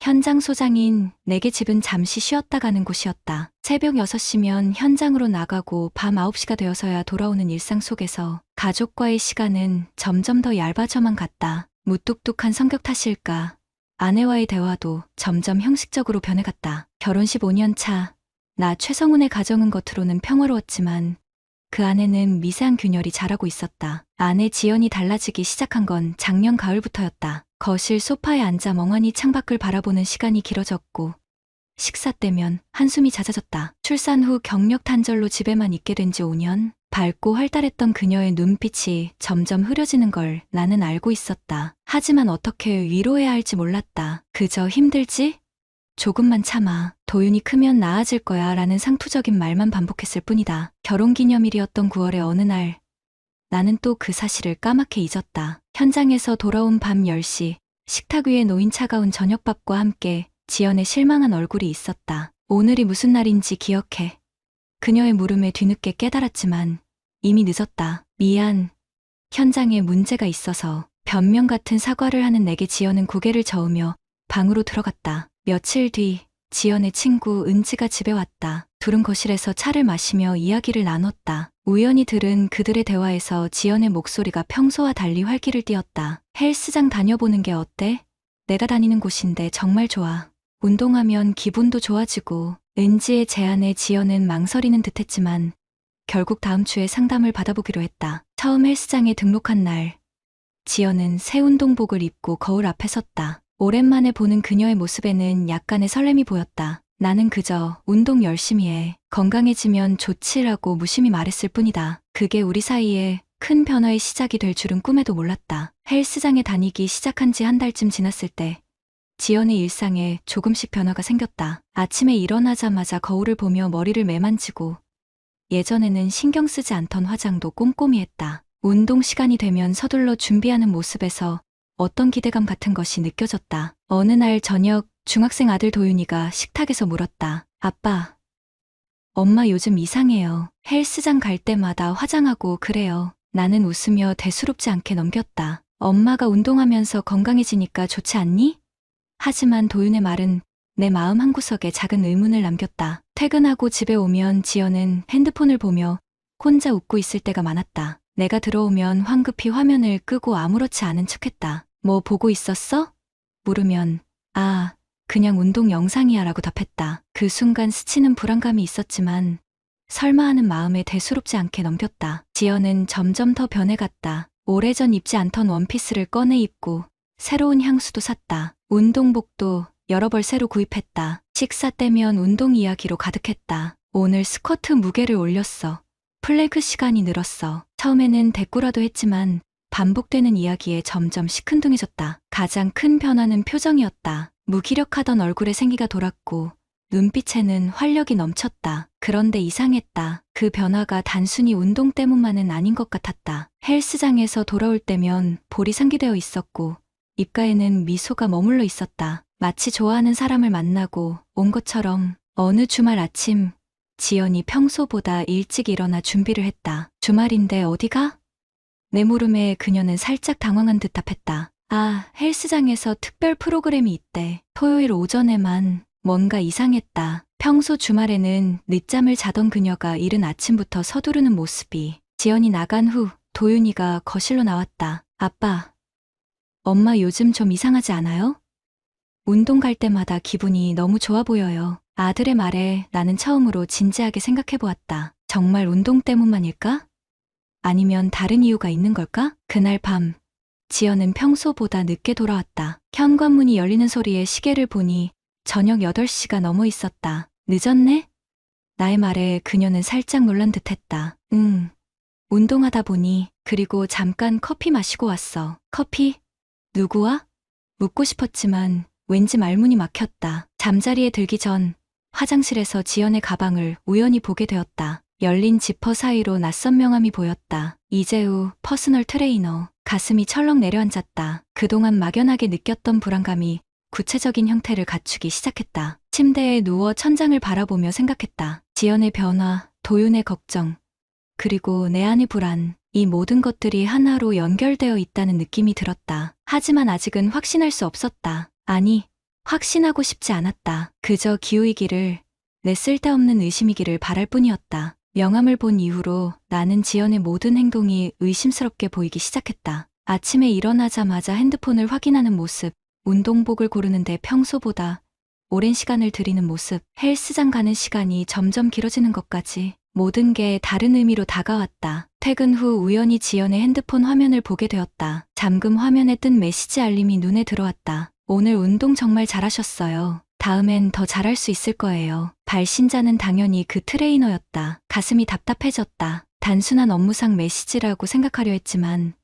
현장 소장인 내게 집은 잠시 쉬었다 가는 곳이었다. 새벽 6시면 현장으로 나가고 밤 9시가 되어서야 돌아오는 일상 속에서 가족과의 시간은 점점 더 얇아져만 갔다. 무뚝뚝한 성격 탓일까? 아내와의 대화도 점점 형식적으로 변해갔다. 결혼 15년 차, 나 최성훈의 가정은 겉으로는 평화로웠지만 그 안에는 미세한 균열이 자라고 있었다. 아내 지연이 달라지기 시작한 건 작년 가을부터였다. 거실 소파에 앉아 멍하니 창밖을 바라보는 시간이 길어졌고 식사 때면 한숨이 잦아졌다. 출산 후 경력 단절로 집에만 있게 된 지 5년, 밝고 활달했던 그녀의 눈빛이 점점 흐려지는 걸 나는 알고 있었다. 하지만 어떻게 위로해야 할지 몰랐다. 그저 힘들지? 조금만 참아. 도윤이 크면 나아질 거야 라는 상투적인 말만 반복했을 뿐이다. 결혼기념일이었던 9월의 어느 날, 나는 또 그 사실을 까맣게 잊었다. 현장에서 돌아온 밤 10시, 식탁 위에 놓인 차가운 저녁밥과 함께 지연의 실망한 얼굴이 있었다. 오늘이 무슨 날인지 기억해. 그녀의 물음에 뒤늦게 깨달았지만 이미 늦었다. 미안. 현장에 문제가 있어서. 변명 같은 사과를 하는 내게 지연은 고개를 저으며 방으로 들어갔다. 며칠 뒤 지연의 친구 은지가 집에 왔다. 둘은 거실에서 차를 마시며 이야기를 나눴다. 우연히 들은 그들의 대화에서 지연의 목소리가 평소와 달리 활기를 띠었다. 헬스장 다녀보는 게 어때? 내가 다니는 곳인데 정말 좋아. 운동하면 기분도 좋아지고. 은지의 제안에 지연은 망설이는 듯했지만 결국 다음 주에 상담을 받아보기로 했다. 처음 헬스장에 등록한 날, 지연은 새 운동복을 입고 거울 앞에 섰다. 오랜만에 보는 그녀의 모습에는 약간의 설렘이 보였다. 나는 그저 운동 열심히 해. 건강해지면 좋지라고 무심히 말했을 뿐이다. 그게 우리 사이에 큰 변화의 시작이 될 줄은 꿈에도 몰랐다. 헬스장에 다니기 시작한 지 한 달쯤 지났을 때 지연의 일상에 조금씩 변화가 생겼다. 아침에 일어나자마자 거울을 보며 머리를 매만지고 예전에는 신경 쓰지 않던 화장도 꼼꼼히 했다. 운동 시간이 되면 서둘러 준비하는 모습에서 어떤 기대감 같은 것이 느껴졌다. 어느 날 저녁 중학생 아들 도윤이가 식탁에서 물었다. 아빠, 엄마 요즘 이상해요. 헬스장 갈 때마다 화장하고 그래요. 나는 웃으며 대수롭지 않게 넘겼다. 엄마가 운동하면서 건강해지니까 좋지 않니? 하지만 도윤의 말은 내 마음 한구석에 작은 의문을 남겼다. 퇴근하고 집에 오면 지연은 핸드폰을 보며 혼자 웃고 있을 때가 많았다. 내가 들어오면 황급히 화면을 끄고 아무렇지 않은 척했다. 뭐 보고 있었어? 물으면 아, 그냥 운동 영상이야 라고 답했다. 그 순간 스치는 불안감이 있었지만 설마 하는 마음에 대수롭지 않게 넘겼다. 지연은 점점 더 변해갔다. 오래전 입지 않던 원피스를 꺼내 입고 새로운 향수도 샀다. 운동복도 여러 벌 새로 구입했다. 식사 때면 운동 이야기로 가득했다. 오늘 스쿼트 무게를 올렸어. 플랭크 시간이 늘었어. 처음에는 대꾸라도 했지만 반복되는 이야기에 점점 시큰둥해졌다. 가장 큰 변화는 표정이었다. 무기력하던 얼굴에 생기가 돌았고 눈빛에는 활력이 넘쳤다. 그런데 이상했다. 그 변화가 단순히 운동 때문만은 아닌 것 같았다. 헬스장에서 돌아올 때면 볼이 상기되어 있었고 입가에는 미소가 머물러 있었다. 마치 좋아하는 사람을 만나고 온 것처럼. 어느 주말 아침 지연이 평소보다 일찍 일어나 준비를 했다. 주말인데 어디가? 내 물음에 그녀는 살짝 당황한 듯 답했다. 아, 헬스장에서 특별 프로그램이 있대. 토요일 오전에만. 뭔가 이상했다. 평소 주말에는 늦잠을 자던 그녀가 이른 아침부터 서두르는 모습이. 지연이 나간 후 도윤이가 거실로 나왔다. 아빠, 엄마 요즘 좀 이상하지 않아요? 운동 갈 때마다 기분이 너무 좋아 보여요. 아들의 말에 나는 처음으로 진지하게 생각해보았다. 정말 운동 때문만일까? 아니면 다른 이유가 있는 걸까? 그날 밤, 지연은 평소보다 늦게 돌아왔다. 현관문이 열리는 소리에 시계를 보니 저녁 8시가 넘어 있었다. 늦었네? 나의 말에 그녀는 살짝 놀란 듯했다. 운동하다 보니. 그리고 잠깐 커피 마시고 왔어. 커피? 누구와? 묻고 싶었지만 왠지 말문이 막혔다. 잠자리에 들기 전 화장실에서 지연의 가방을 우연히 보게 되었다. 열린 지퍼 사이로 낯선 명함이 보였다. 이재우 퍼스널 트레이너. 가슴이 철렁 내려앉았다. 그동안 막연하게 느꼈던 불안감이 구체적인 형태를 갖추기 시작했다. 침대에 누워 천장을 바라보며 생각했다. 지연의 변화, 도윤의 걱정, 그리고 내 안의 불안. 이 모든 것들이 하나로 연결되어 있다는 느낌이 들었다. 하지만 아직은 확신할 수 없었다. 아니, 확신하고 싶지 않았다. 그저 기우이기를, 내 쓸데없는 의심이기를 바랄 뿐이었다. 명함을 본 이후로 나는 지연의 모든 행동이 의심스럽게 보이기 시작했다. 아침에 일어나자마자 핸드폰을 확인하는 모습, 운동복을 고르는데 평소보다 오랜 시간을 들이는 모습, 헬스장 가는 시간이 점점 길어지는 것까지 모든 게 다른 의미로 다가왔다. 퇴근 후 우연히 지연의 핸드폰 화면을 보게 되었다. 잠금 화면에 뜬 메시지 알림이 눈에 들어왔다. 오늘 운동 정말 잘하셨어요. 다음엔 더 잘할 수 있을 거예요. 발신자는 당연히 그 트레이너였다. 가슴이 답답해졌다. 단순한 업무상 메시지라고 생각하려 했지만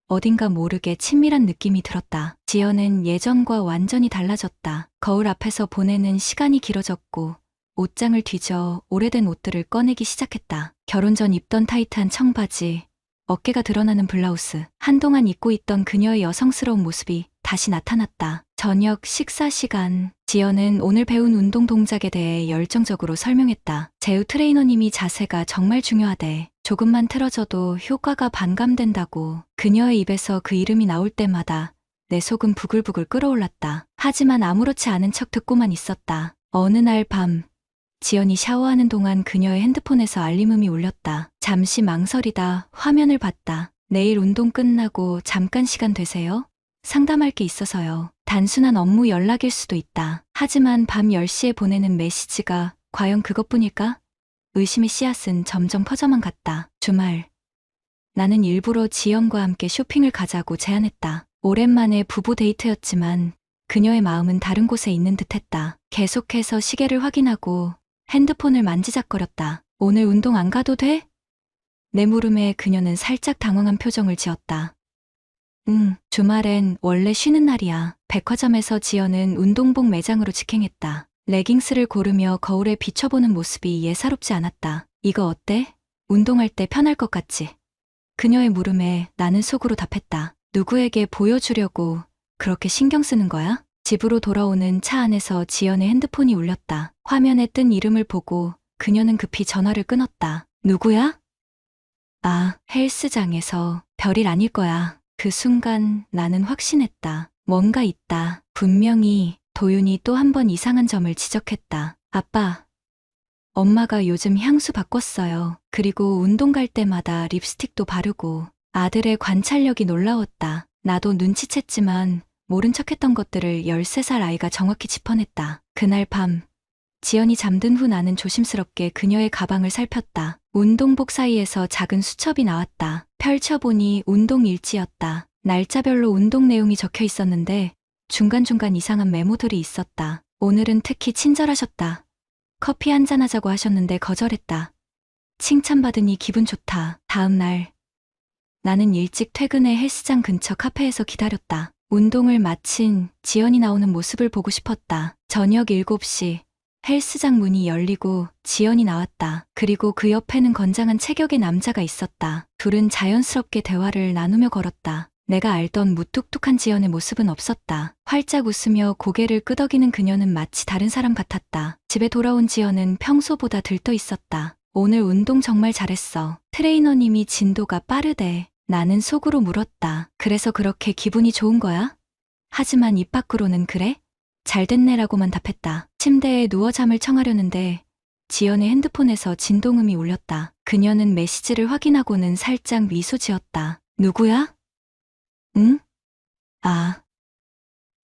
어딘가 모르게 친밀한 느낌이 들었다. 지연은 예전과 완전히 달라졌다. 거울 앞에서 보내는 시간이 길어졌고 옷장을 뒤져 오래된 옷들을 꺼내기 시작했다. 결혼 전 입던 타이트한 청바지, 어깨가 드러나는 블라우스, 한동안 잊고 있던 그녀의 여성스러운 모습이 다시 나타났다. 저녁 식사 시간, 지연은 오늘 배운 운동 동작에 대해 열정적으로 설명했다. 제우 트레이너님이 자세가 정말 중요하대. 조금만 틀어져도 효과가 반감된다고. 그녀의 입에서 그 이름이 나올 때마다 내 속은 부글부글 끓어올랐다. 하지만 아무렇지 않은 척 듣고만 있었다. 어느 날 밤, 지연이 샤워하는 동안 그녀의 핸드폰에서 알림음이 울렸다. 잠시 망설이다 화면을 봤다. 내일 운동 끝나고 잠깐 시간 되세요? 상담할 게 있어서요. 단순한 업무 연락일 수도 있다. 하지만 밤 10시에 보내는 메시지가 과연 그것뿐일까? 의심의 씨앗은 점점 퍼져만 갔다. 주말, 나는 일부러 지연과 함께 쇼핑을 가자고 제안했다. 오랜만에 부부 데이트였지만 그녀의 마음은 다른 곳에 있는 듯했다. 계속해서 시계를 확인하고 핸드폰을 만지작거렸다. 오늘 운동 안 가도 돼? 내 물음에 그녀는 살짝 당황한 표정을 지었다. 주말엔 원래 쉬는 날이야. 백화점에서 지연은 운동복 매장으로 직행했다. 레깅스를 고르며 거울에 비춰보는 모습이 예사롭지 않았다. 이거 어때? 운동할 때 편할 것 같지? 그녀의 물음에 나는 속으로 답했다. 누구에게 보여주려고 그렇게 신경 쓰는 거야? 집으로 돌아오는 차 안에서 지연의 핸드폰이 울렸다. 화면에 뜬 이름을 보고 그녀는 급히 전화를 끊었다. 누구야? 아, 헬스장에서. 별일 아닐 거야. 그 순간 나는 확신했다. 뭔가 있다. 분명히 도윤이 또 한 번 이상한 점을 지적했다. 아빠, 엄마가 요즘 향수 바꿨어요. 그리고 운동 갈 때마다 립스틱도 바르고. 아들의 관찰력이 놀라웠다. 나도 눈치챘지만 모른 척했던 것들을 13살 아이가 정확히 짚어냈다. 그날 밤, 지연이 잠든 후 나는 조심스럽게 그녀의 가방을 살폈다. 운동복 사이에서 작은 수첩이 나왔다. 펼쳐보니 운동 일지였다. 날짜별로 운동 내용이 적혀 있었는데 중간중간 이상한 메모들이 있었다. 오늘은 특히 친절하셨다. 커피 한잔 하자고 하셨는데 거절했다. 칭찬받으니 기분 좋다. 다음 날, 나는 일찍 퇴근해 헬스장 근처 카페에서 기다렸다. 운동을 마친 지연이 나오는 모습을 보고 싶었다. 저녁 7시, 헬스장 문이 열리고 지연이 나왔다. 그리고 그 옆에는 건장한 체격의 남자가 있었다. 둘은 자연스럽게 대화를 나누며 걸었다. 내가 알던 무뚝뚝한 지연의 모습은 없었다. 활짝 웃으며 고개를 끄덕이는 그녀는 마치 다른 사람 같았다. 집에 돌아온 지연은 평소보다 들떠 있었다. 오늘 운동 정말 잘했어. 트레이너님이 진도가 빠르대. 나는 속으로 물었다. 그래서 그렇게 기분이 좋은 거야? 하지만 입 밖으로는 그래? 잘됐네라고만 답했다. 침대에 누워 잠을 청하려는데 지연의 핸드폰에서 진동음이 울렸다. 그녀는 메시지를 확인하고는 살짝 미소 지었다. 누구야? 응? 아,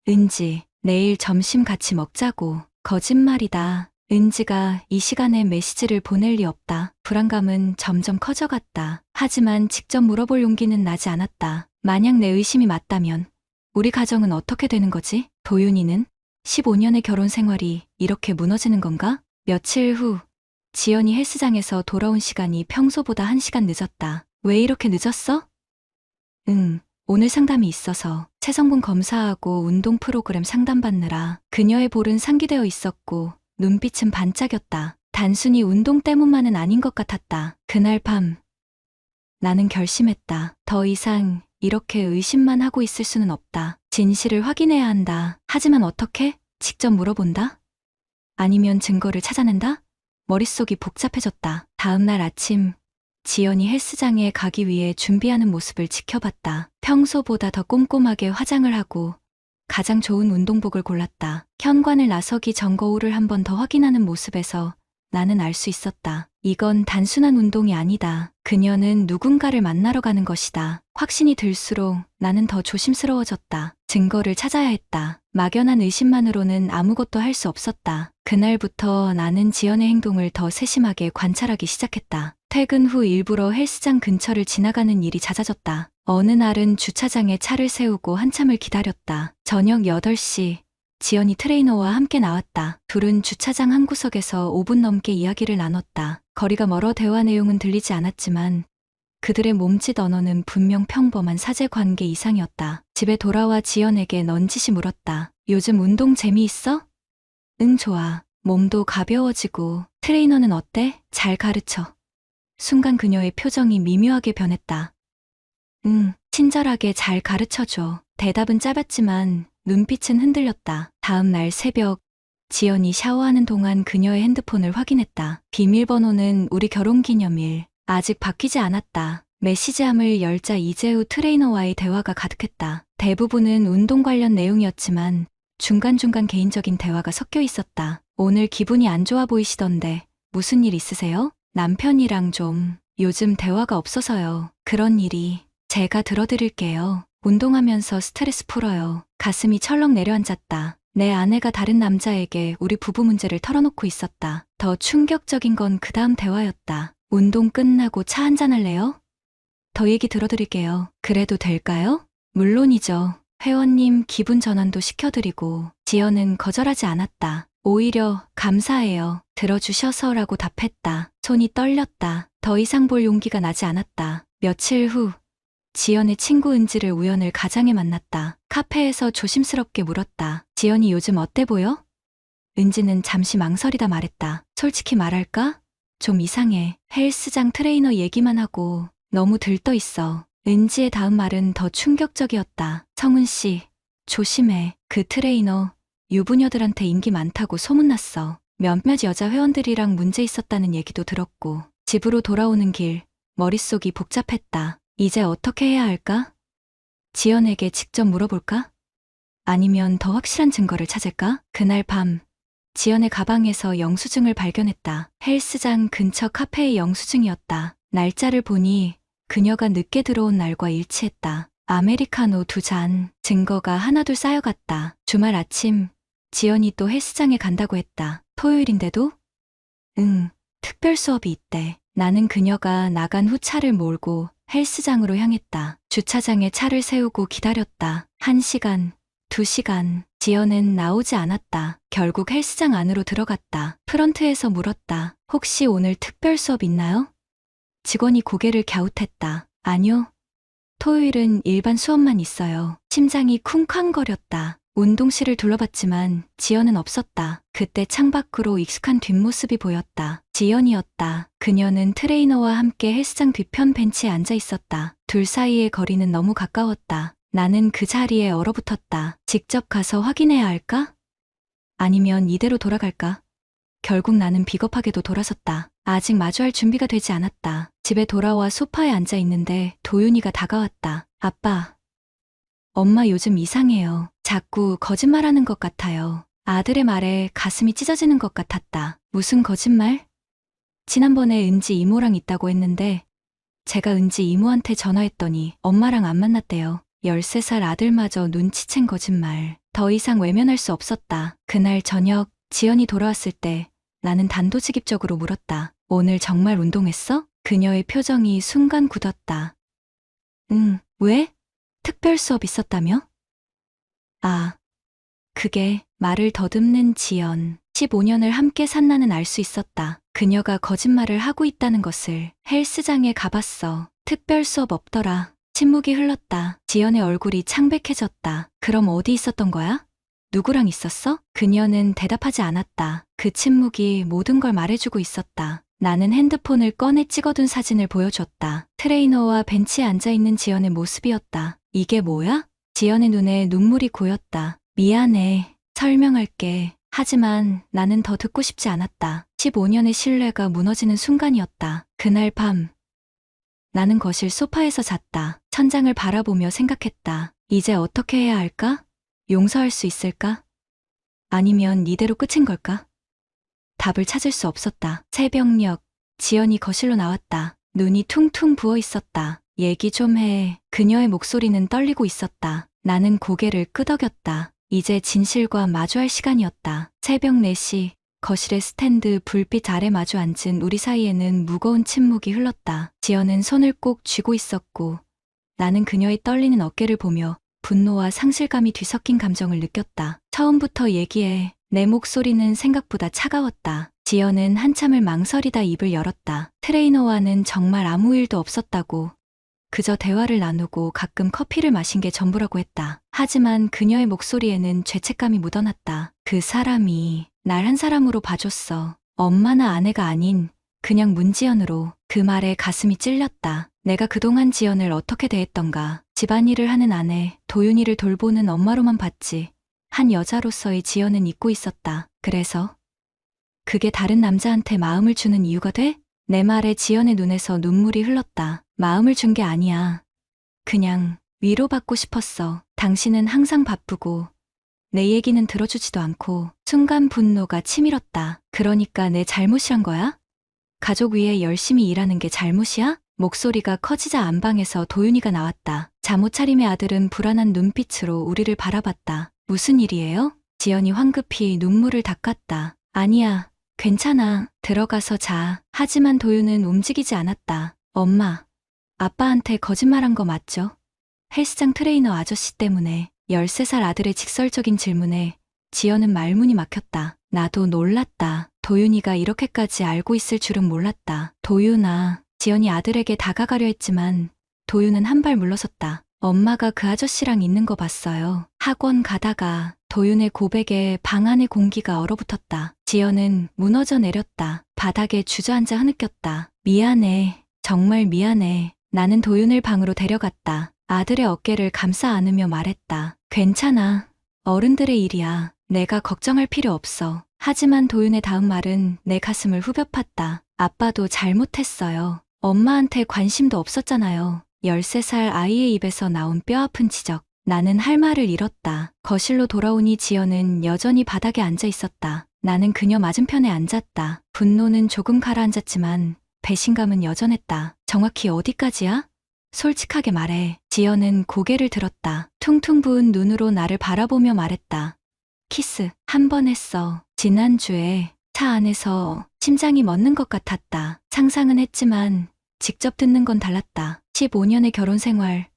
은지, 내일 점심 같이 먹자고. 거짓말이다. 은지가 이 시간에 메시지를 보낼 리 없다. 불안감은 점점 커져갔다. 하지만 직접 물어볼 용기는 나지 않았다. 만약 내 의심이 맞다면 우리 가정은 어떻게 되는 거지? 도윤이는? 15년의 결혼 생활이 이렇게 무너지는 건가? 며칠 후, 지연이 헬스장에서 돌아온 시간이 평소보다 1시간 늦었다. 왜 이렇게 늦었어? 오늘 상담이 있어서. 체성분 검사하고 운동 프로그램 상담받느라 그녀의 볼은 상기되어 있었고 눈빛은 반짝였다. 단순히 운동 때문만은 아닌 것 같았다. 그날 밤, 나는 결심했다. 더 이상 이렇게 의심만 하고 있을 수는 없다. 진실을 확인해야 한다. 하지만 어떻게? 직접 물어본다? 아니면 증거를 찾아낸다? 머릿속이 복잡해졌다. 다음 날 아침, 지연이 헬스장에 가기 위해 준비하는 모습을 지켜봤다. 평소보다 더 꼼꼼하게 화장을 하고 가장 좋은 운동복을 골랐다. 현관을 나서기 전 거울을 한 번 더 확인하는 모습에서 나는 알 수 있었다. 이건 단순한 운동이 아니다. 그녀는 누군가를 만나러 가는 것이다. 확신이 들수록 나는 더 조심스러워졌다. 증거를 찾아야 했다. 막연한 의심만으로는 아무것도 할 수 없었다. 그날부터 나는 지연의 행동을 더 세심하게 관찰하기 시작했다. 퇴근 후 일부러 헬스장 근처를 지나가는 일이 잦아졌다. 어느 날은 주차장에 차를 세우고 한참을 기다렸다. 저녁 8시 지연이 트레이너와 함께 나왔다. 둘은 주차장 한 구석에서 5분 넘게 이야기를 나눴다. 거리가 멀어 대화 내용은 들리지 않았지만 그들의 몸짓 언어는 분명 평범한 사제관계 이상이었다. 집에 돌아와 지연에게 넌지시 물었다. 요즘 운동 재미있어? 응, 좋아. 몸도 가벼워지고. 트레이너는 어때? 잘 가르쳐. 순간 그녀의 표정이 미묘하게 변했다. 응, 친절하게 잘 가르쳐줘. 대답은 짧았지만 눈빛은 흔들렸다. 다음 날 새벽, 지연이 샤워하는 동안 그녀의 핸드폰을 확인했다. 비밀번호는 우리 결혼기념일. 아직 바뀌지 않았다. 메시지함을 열자 이재우 트레이너와의 대화가 가득했다. 대부분은 운동 관련 내용이었지만 중간중간 개인적인 대화가 섞여 있었다. 오늘 기분이 안 좋아 보이시던데 무슨 일 있으세요? 남편이랑 좀 요즘 대화가 없어서요. 그런 일이 제가 들어드릴게요. 운동하면서 스트레스 풀어요. 가슴이 철렁 내려앉았다. 내 아내가 다른 남자에게 우리 부부 문제를 털어놓고 있었다. 더 충격적인 건 그 다음 대화였다. 운동 끝나고 차 한잔 할래요? 더 얘기 들어드릴게요. 그래도 될까요? 물론이죠. 회원님 기분 전환도 시켜드리고. 지연은 거절하지 않았다. 오히려 감사해요. 들어주셔서라고 답했다. 손이 떨렸다. 더 이상 볼 용기가 나지 않았다. 며칠 후 지연의 친구 은지를 우연을 가장에 만났다. 카페에서 조심스럽게 물었다. 지연이 요즘 어때 보여? 은지는 잠시 망설이다 말했다. 솔직히 말할까? 좀 이상해. 헬스장 트레이너 얘기만 하고 너무 들떠 있어. 은지의 다음 말은 더 충격적이었다. 성은 씨, 조심해. 그 트레이너 유부녀들한테 인기 많다고 소문났어. 몇몇 여자 회원들이랑 문제 있었다는 얘기도 들었고. 집으로 돌아오는 길, 머릿속이 복잡했다. 이제 어떻게 해야 할까? 지연에게 직접 물어볼까? 아니면 더 확실한 증거를 찾을까? 그날 밤, 지연의 가방에서 영수증을 발견했다. 헬스장 근처 카페의 영수증이었다. 날짜를 보니 그녀가 늦게 들어온 날과 일치했다. 아메리카노 2잔, 증거가 하나둘 쌓여갔다. 주말 아침, 지연이 또 헬스장에 간다고 했다. 토요일인데도? 응, 특별 수업이 있대. 나는 그녀가 나간 후 차를 몰고 헬스장으로 향했다. 주차장에 차를 세우고 기다렸다. 1시간, 2시간. 지연은 나오지 않았다. 결국 헬스장 안으로 들어갔다. 프런트에서 물었다. 혹시 오늘 특별 수업 있나요? 직원이 고개를 갸웃했다. 아니요. 토요일은 일반 수업만 있어요. 심장이 쿵쾅거렸다. 운동실을 둘러봤지만 지연은 없었다. 그때 창밖으로 익숙한 뒷모습이 보였다. 지연이었다. 그녀는 트레이너와 함께 헬스장 뒤편 벤치에 앉아 있었다. 둘 사이의 거리는 너무 가까웠다. 나는 그 자리에 얼어붙었다. 직접 가서 확인해야 할까? 아니면 이대로 돌아갈까? 결국 나는 비겁하게도 돌아섰다. 아직 마주할 준비가 되지 않았다. 집에 돌아와 소파에 앉아 있는데 도윤이가 다가왔다. 아빠, 엄마 요즘 이상해요. 자꾸 거짓말하는 것 같아요. 아들의 말에 가슴이 찢어지는 것 같았다. 무슨 거짓말? 지난번에 은지 이모랑 있다고 했는데 제가 은지 이모한테 전화했더니 엄마랑 안 만났대요. 13살 아들마저 눈치챈 거짓말. 더 이상 외면할 수 없었다. 그날 저녁 지연이 돌아왔을 때 나는 단도직입적으로 물었다. 오늘 정말 운동했어? 그녀의 표정이 순간 굳었다. 응, 왜? 특별 수업 있었다며? 아, 그게 말을 더듬는 지연. 15년을 함께 산 나는 알 수 있었다. 그녀가 거짓말을 하고 있다는 것을. 헬스장에 가봤어. 특별 수업 없더라. 침묵이 흘렀다. 지연의 얼굴이 창백해졌다. 그럼 어디 있었던 거야? 누구랑 있었어? 그녀는 대답하지 않았다. 그 침묵이 모든 걸 말해주고 있었다. 나는 핸드폰을 꺼내 찍어둔 사진을 보여줬다. 트레이너와 벤치에 앉아있는 지연의 모습이었다. 이게 뭐야? 지연의 눈에 눈물이 고였다. 미안해. 설명할게. 하지만 나는 더 듣고 싶지 않았다. 15년의 신뢰가 무너지는 순간이었다. 그날 밤, 나는 거실 소파에서 잤다. 천장을 바라보며 생각했다. 이제 어떻게 해야 할까? 용서할 수 있을까? 아니면 이대로 끝인 걸까? 답을 찾을 수 없었다. 새벽녘, 지연이 거실로 나왔다. 눈이 퉁퉁 부어 있었다. 얘기 좀 해. 그녀의 목소리는 떨리고 있었다. 나는 고개를 끄덕였다. 이제 진실과 마주할 시간이었다. 새벽 4시, 거실의 스탠드 불빛 아래 마주 앉은 우리 사이에는 무거운 침묵이 흘렀다. 지연은 손을 꼭 쥐고 있었고, 나는 그녀의 떨리는 어깨를 보며 분노와 상실감이 뒤섞인 감정을 느꼈다. 처음부터 얘기해. 내 목소리는 생각보다 차가웠다. 지연은 한참을 망설이다 입을 열었다. 트레이너와는 정말 아무 일도 없었다고. 그저 대화를 나누고 가끔 커피를 마신 게 전부라고 했다. 하지만 그녀의 목소리에는 죄책감이 묻어났다. 그 사람이 날 한 사람으로 봐줬어. 엄마나 아내가 아닌 그냥 문지연으로. 그 말에 가슴이 찔렸다. 내가 그동안 지연을 어떻게 대했던가. 집안일을 하는 아내, 도윤이를 돌보는 엄마로만 봤지. 한 여자로서의 지연은 잊고 있었다. 그래서? 그게 다른 남자한테 마음을 주는 이유가 돼? 내 말에 지연의 눈에서 눈물이 흘렀다. 마음을 준 게 아니야. 그냥 위로받고 싶었어. 당신은 항상 바쁘고 내 얘기는 들어주지도 않고. 순간 분노가 치밀었다. 그러니까 내 잘못이란 거야? 가족 위해 열심히 일하는 게 잘못이야? 목소리가 커지자 안방에서 도윤이가 나왔다. 잠옷 차림의 아들은 불안한 눈빛으로 우리를 바라봤다. 무슨 일이에요? 지연이 황급히 눈물을 닦았다. 아니야, 괜찮아. 들어가서 자. 하지만 도윤은 움직이지 않았다. 엄마, 아빠한테 거짓말한 거 맞죠? 헬스장 트레이너 아저씨 때문에. 13살 아들의 직설적인 질문에 지연은 말문이 막혔다. 나도 놀랐다. 도윤이가 이렇게까지 알고 있을 줄은 몰랐다. 도윤아. 지연이 아들에게 다가가려 했지만 도윤은 한 발 물러섰다. 엄마가 그 아저씨랑 있는 거 봤어요. 학원 가다가. 도윤의 고백에 방 안의 공기가 얼어붙었다. 지연은 무너져 내렸다. 바닥에 주저앉아 흐느꼈다. 미안해. 정말 미안해. 나는 도윤을 방으로 데려갔다. 아들의 어깨를 감싸 안으며 말했다. 괜찮아. 어른들의 일이야. 내가 걱정할 필요 없어. 하지만 도윤의 다음 말은 내 가슴을 후벼 팠다. 아빠도 잘못했어요. 엄마한테 관심도 없었잖아요. 13살 아이의 입에서 나온 뼈아픈 지적. 나는 할 말을 잃었다. 거실로 돌아오니 지연은 여전히 바닥에 앉아 있었다. 나는 그녀 맞은편에 앉았다. 분노는 조금 가라앉았지만 배신감은 여전했다. 정확히 어디까지야? 솔직하게 말해. 지연은 고개를 들었다. 퉁퉁 부은 눈으로 나를 바라보며 말했다. 키스 한 번 했어. 지난주에 차 안에서 심장이 멎는 것 같았다. 상상은 했지만 직접 듣는 건 달랐다. 15년의 결혼 생활,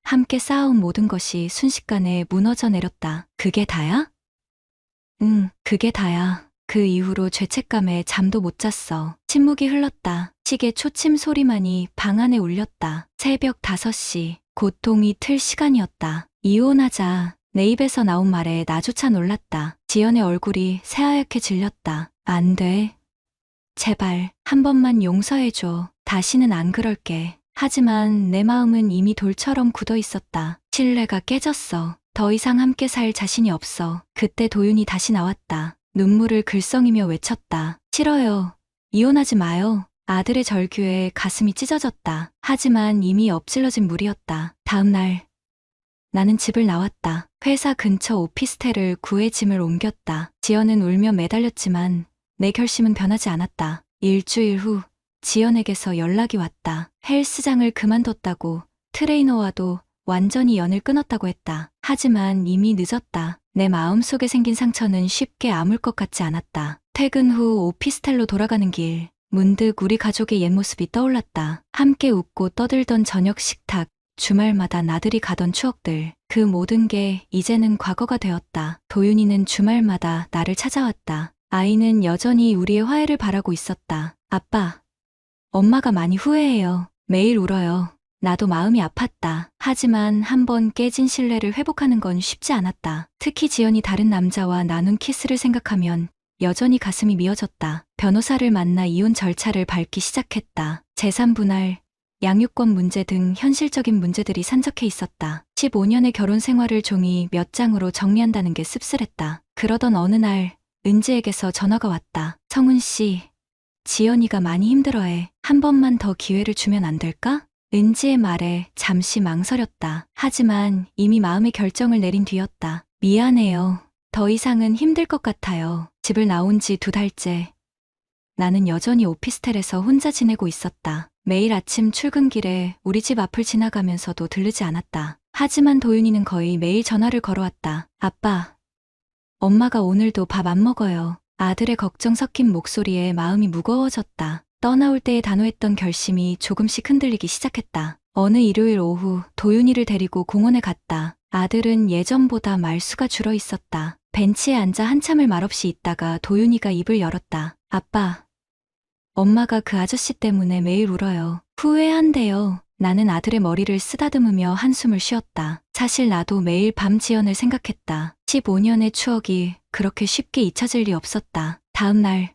함께 쌓아온 모든 것이 순식간에 무너져 내렸다. 그게 다야? 응, 그게 다야. 그 이후로 죄책감에 잠도 못 잤어. 침묵이 흘렀다. 시계 초침 소리만이 방 안에 울렸다. 새벽 5시, 고통이 틀 시간이었다. 이혼하자. 내 입에서 나온 말에 나조차 놀랐다. 지연의 얼굴이 새하얗게 질렸다. 안 돼. 제발 한 번만 용서해줘. 다시는 안 그럴게. 하지만 내 마음은 이미 돌처럼 굳어 있었다. 신뢰가 깨졌어. 더 이상 함께 살 자신이 없어. 그때 도윤이 다시 나왔다. 눈물을 글썽이며 외쳤다. 싫어요. 이혼하지 마요. 아들의 절규에 가슴이 찢어졌다. 하지만 이미 엎질러진 물이었다. 다음 날 나는 집을 나왔다. 회사 근처 오피스텔을 구해 짐을 옮겼다. 지연은 울며 매달렸지만 내 결심은 변하지 않았다. 일주일 후 지연에게서 연락이 왔다. 헬스장을 그만뒀다고. 트레이너와도 완전히 연을 끊었다고 했다. 하지만 이미 늦었다. 내 마음속에 생긴 상처는 쉽게 아물 것 같지 않았다. 퇴근 후 오피스텔로 돌아가는 길, 문득 우리 가족의 옛 모습이 떠올랐다. 함께 웃고 떠들던 저녁 식탁, 주말마다 나들이 가던 추억들. 그 모든 게 이제는 과거가 되었다. 도윤이는 주말마다 나를 찾아왔다. 아이는 여전히 우리의 화해를 바라고 있었다. 아빠, 엄마가 많이 후회해요. 매일 울어요. 나도 마음이 아팠다. 하지만 한번 깨진 신뢰를 회복하는 건 쉽지 않았다. 특히 지연이 다른 남자와 나눈 키스를 생각하면 여전히 가슴이 미어졌다. 변호사를 만나 이혼 절차를 밟기 시작했다. 재산 분할, 양육권 문제 등 현실적인 문제들이 산적해 있었다. 15년의 결혼 생활을 종이 몇 장으로 정리한다는 게 씁쓸했다. 그러던 어느 날 은지에게서 전화가 왔다. 성훈 씨, 지연이가 많이 힘들어해. 한 번만 더 기회를 주면 안 될까? 은지의 말에 잠시 망설였다. 하지만 이미 마음의 결정을 내린 뒤였다. 미안해요. 더 이상은 힘들 것 같아요. 집을 나온 지 2달째. 나는 여전히 오피스텔에서 혼자 지내고 있었다. 매일 아침 출근길에 우리 집 앞을 지나가면서도 들르지 않았다. 하지만 도윤이는 거의 매일 전화를 걸어왔다. 아빠, 엄마가 오늘도 밥 안 먹어요. 아들의 걱정 섞인 목소리에 마음이 무거워졌다. 떠나올 때의 단호했던 결심이 조금씩 흔들리기 시작했다. 어느 일요일 오후 도윤이를 데리고 공원에 갔다. 아들은 예전보다 말수가 줄어 있었다. 벤치에 앉아 한참을 말없이 있다가 도윤이가 입을 열었다. 아빠, 엄마가 그 아저씨 때문에 매일 울어요. 후회한대요. 나는 아들의 머리를 쓰다듬으며 한숨을 쉬었다. 사실 나도 매일 밤 지연을 생각했다. 15년의 추억이 그렇게 쉽게 잊혀질 리 없었다. 다음 날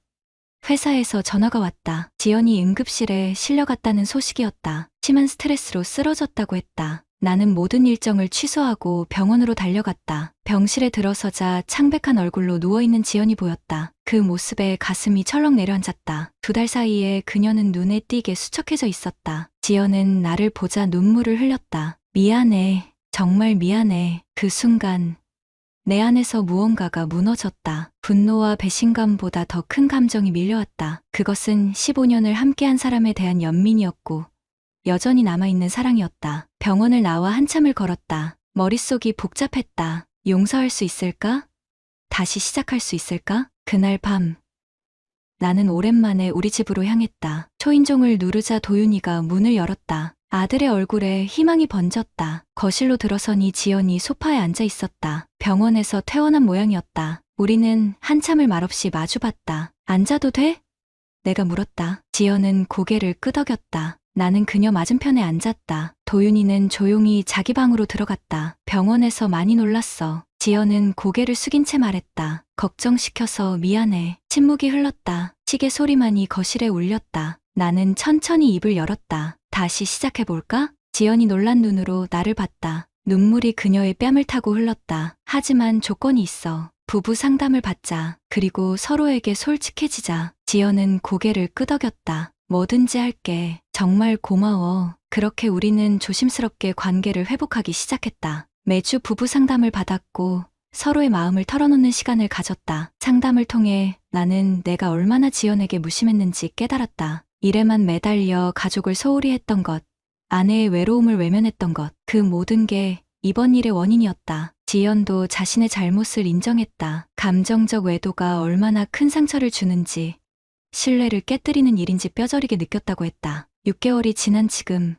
회사에서 전화가 왔다. 지연이 응급실에 실려갔다는 소식이었다. 심한 스트레스로 쓰러졌다고 했다. 나는 모든 일정을 취소하고 병원으로 달려갔다. 병실에 들어서자 창백한 얼굴로 누워있는 지연이 보였다. 그 모습에 가슴이 철렁 내려앉았다. 2달 사이에 그녀는 눈에 띄게 수척해져 있었다. 지연은 나를 보자 눈물을 흘렸다. 미안해. 정말 미안해. 그 순간 내 안에서 무언가가 무너졌다. 분노와 배신감보다 더 큰 감정이 밀려왔다. 그것은 15년을 함께한 사람에 대한 연민이었고 여전히 남아있는 사랑이었다. 병원을 나와 한참을 걸었다. 머릿속이 복잡했다. 용서할 수 있을까? 다시 시작할 수 있을까? 그날 밤 나는 오랜만에 우리 집으로 향했다. 초인종을 누르자 도윤이가 문을 열었다. 아들의 얼굴에 희망이 번졌다. 거실로 들어서니 지연이 소파에 앉아 있었다. 병원에서 퇴원한 모양이었다. 우리는 한참을 말없이 마주봤다. 앉아도 돼? 내가 물었다. 지연은 고개를 끄덕였다. 나는 그녀 맞은편에 앉았다. 도윤이는 조용히 자기 방으로 들어갔다. 병원에서 많이 놀랐어. 지연은 고개를 숙인 채 말했다. 걱정시켜서 미안해. 침묵이 흘렀다. 시계 소리만이 거실에 울렸다. 나는 천천히 입을 열었다. 다시 시작해볼까? 지연이 놀란 눈으로 나를 봤다. 눈물이 그녀의 뺨을 타고 흘렀다. 하지만 조건이 있어. 부부 상담을 받자. 그리고 서로에게 솔직해지자. 지연은 고개를 끄덕였다. 뭐든지 할게. 정말 고마워. 그렇게 우리는 조심스럽게 관계를 회복하기 시작했다. 매주 부부 상담을 받았고 서로의 마음을 털어놓는 시간을 가졌다. 상담을 통해 나는 내가 얼마나 지연에게 무심했는지 깨달았다. 일에만 매달려 가족을 소홀히 했던 것, 아내의 외로움을 외면했던 것, 그 모든 게 이번 일의 원인이었다. 지연도 자신의 잘못을 인정했다. 감정적 외도가 얼마나 큰 상처를 주는지, 신뢰를 깨뜨리는 일인지 뼈저리게 느꼈다고 했다. 6개월이 지난 지금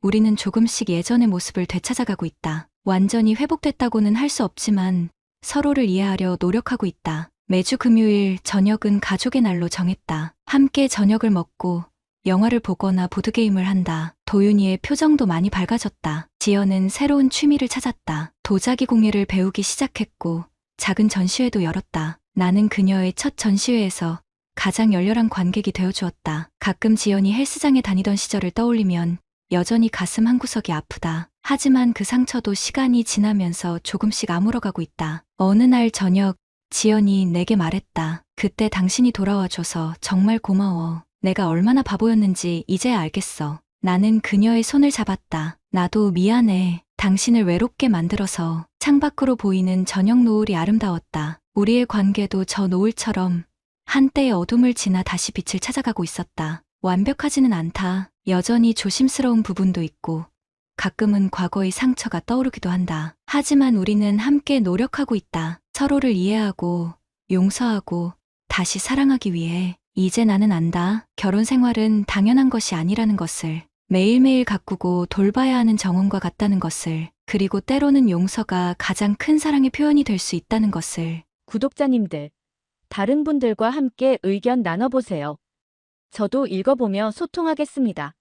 우리는 조금씩 예전의 모습을 되찾아가고 있다. 완전히 회복됐다고는 할 수 없지만 서로를 이해하려 노력하고 있다. 매주 금요일 저녁은 가족의 날로 정했다. 함께 저녁을 먹고 영화를 보거나 보드게임을 한다. 도윤이의 표정도 많이 밝아졌다. 지연은 새로운 취미를 찾았다. 도자기 공예를 배우기 시작했고 작은 전시회도 열었다. 나는 그녀의 첫 전시회에서 가장 열렬한 관객이 되어주었다. 가끔 지연이 헬스장에 다니던 시절을 떠올리면 여전히 가슴 한구석이 아프다. 하지만 그 상처도 시간이 지나면서 조금씩 아물어가고 있다. 어느 날 저녁 지연이 내게 말했다. 그때 당신이 돌아와줘서 정말 고마워. 내가 얼마나 바보였는지 이제야 알겠어. 나는 그녀의 손을 잡았다. 나도 미안해. 당신을 외롭게 만들어서. 창밖으로 보이는 저녁 노을이 아름다웠다. 우리의 관계도 저 노을처럼 한때의 어둠을 지나 다시 빛을 찾아가고 있었다. 완벽하지는 않다. 여전히 조심스러운 부분도 있고 가끔은 과거의 상처가 떠오르기도 한다. 하지만 우리는 함께 노력하고 있다. 서로를 이해하고 용서하고 다시 사랑하기 위해. 이제 나는 안다. 결혼 생활은 당연한 것이 아니라는 것을. 매일매일 가꾸고 돌봐야 하는 정원과 같다는 것을. 그리고 때로는 용서가 가장 큰 사랑의 표현이 될 수 있다는 것을. 구독자님들, 다른 분들과 함께 의견 나눠보세요. 저도 읽어보며 소통하겠습니다.